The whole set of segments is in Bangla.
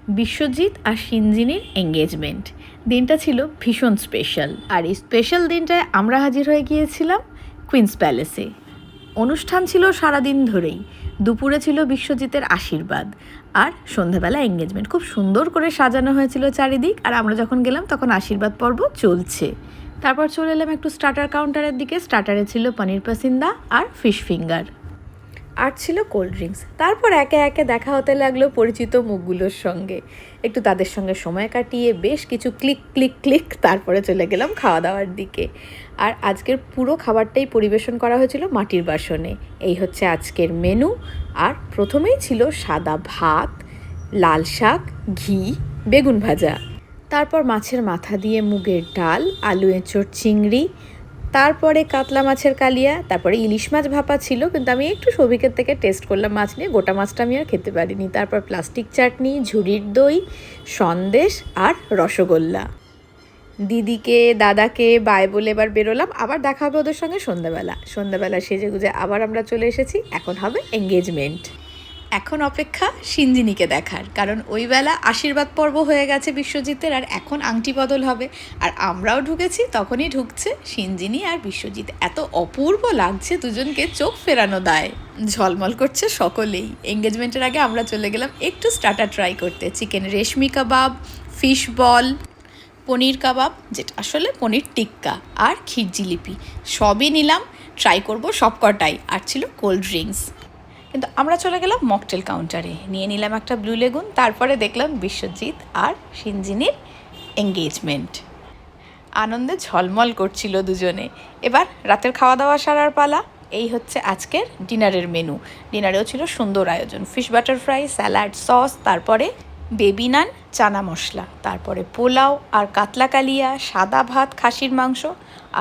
বিশ্বজিৎ আর সিঞ্জিনির এঙ্গেজমেন্ট। দিনটা ছিল ভীষণ স্পেশাল, আর এই স্পেশাল দিনটায় আমরা হাজির হয়ে গিয়েছিলাম কুইন্স প্যালেসে। অনুষ্ঠান ছিল সারাদিন ধরেই। দুপুরে ছিল বিশ্বজিতের আশীর্বাদ, আর সন্ধ্যাবেলা এঙ্গেজমেন্ট। খুব সুন্দর করে সাজানো হয়েছিল চারিদিক, আর আমরা যখন গেলাম তখন আশীর্বাদ পর্ব চলছে। তারপর চলে এলাম একটু স্টার্টার কাউন্টারের দিকে। স্টার্টারে ছিল পনির পাসিন্দা আর ফিশ ফিঙ্গার, আর ছিল কোল্ড ড্রিঙ্কস। তারপর একে একে দেখা হতে লাগলো পরিচিত মুখগুলোর সঙ্গে। একটু তাদের সঙ্গে সময় কাটিয়ে বেশ কিছু ক্লিক ক্লিক ক্লিক তারপরে চলে গেলাম খাওয়া দাওয়ার দিকে। আর আজকের পুরো খাবারটাই পরিবেশন করা হয়েছিল মাটির বাসনে। এই হচ্ছে আজকের মেনু। আর প্রথমেই ছিল সাদা ভাত, লাল শাক, ঘি, বেগুন ভাজা, তারপর মাছের মাথা দিয়ে মুগের ডাল, আলু এঁচোড় চিংড়ি, তারপরে কাতলা মাছের কালিয়া, তারপরে ইলিশ মাছ ভাপা ছিল, কিন্তু আমি একটু সৌভিকের থেকে টেস্ট করলাম মাছ নিয়ে, গোটা মাছটা আমি আর খেতে পারিনি। তারপর প্লাস্টিক চাটনি, ঝুড়ির দই, সন্দেশ আর রসগোল্লা। দিদিকে দাদাকে বাই বলে এবার বেরোলাম। আবার দেখা হবে ওদের সঙ্গে সন্ধ্যাবেলা সেজে গুজে আবার আমরা চলে এসেছি। এখন হবে এঙ্গেজমেন্ট। এখন অপেক্ষা সিঞ্জিনিকে দেখার, কারণ ওই বেলা আশীর্বাদ পর্ব হয়ে গেছে বিশ্বজিতের, আর এখন আংটি বদল হবে। আর আমরাও ঢুকেছি, তখনই ঢুকছে সিঞ্জিনি আর বিশ্বজিৎ। এত অপূর্ব লাগছে দুজনকে, চোখ ফেরানো দায়, ঝলমল করছে সকলেই। এঙ্গেজমেন্টের আগে আমরা চলে গেলাম একটু স্টার্টার ট্রাই করতে। চিকেন রেশমি কাবাব, ফিশ বল, পনির কাবাব, যেটা আসলে পনির টিক্কা, আর ক্ষীর জিলিপি সবই নিলাম, ট্রাই করব সবকটাই। আর ছিল কোল্ড ড্রিঙ্কস। কিন্তু আমরা চলে গেলাম মকটেল কাউন্টারে, নিয়ে নিলাম একটা ব্লু লেগুন। তারপরে দেখলাম বিশ্বজিৎ আর সিঞ্জিনির এঙ্গেজমেন্ট। আনন্দে ঝলমল করছিল দুজনে। এবার রাতের খাওয়া দাওয়া সারার পালা। এই হচ্ছে আজকের ডিনারের মেনু। ডিনারেও ছিল সুন্দর আয়োজন, fish butter fry, salad, sauce, তারপরে বেবি নান, চানা মশলা, তারপরে পোলাও আর কাতলা কালিয়া, সাদা ভাত, খাসির মাংস,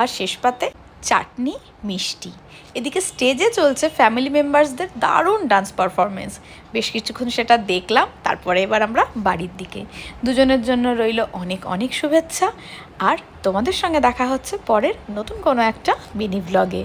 আর শেষ পাতে চাটনি, মিষ্টি। এদিকে স্টেজে চলছে ফ্যামিলি মেম্বার্সদের দারুণ ডান্স পারফরমেন্স। বেশ কিছুক্ষণ সেটা দেখলাম। তারপরে এবার আমরা বাড়ির দিকে। দুজনের জন্য রইল অনেক অনেক শুভেচ্ছা। আর তোমাদের সঙ্গে দেখা হচ্ছে পরের নতুন কোনো একটা মিনি ব্লগে।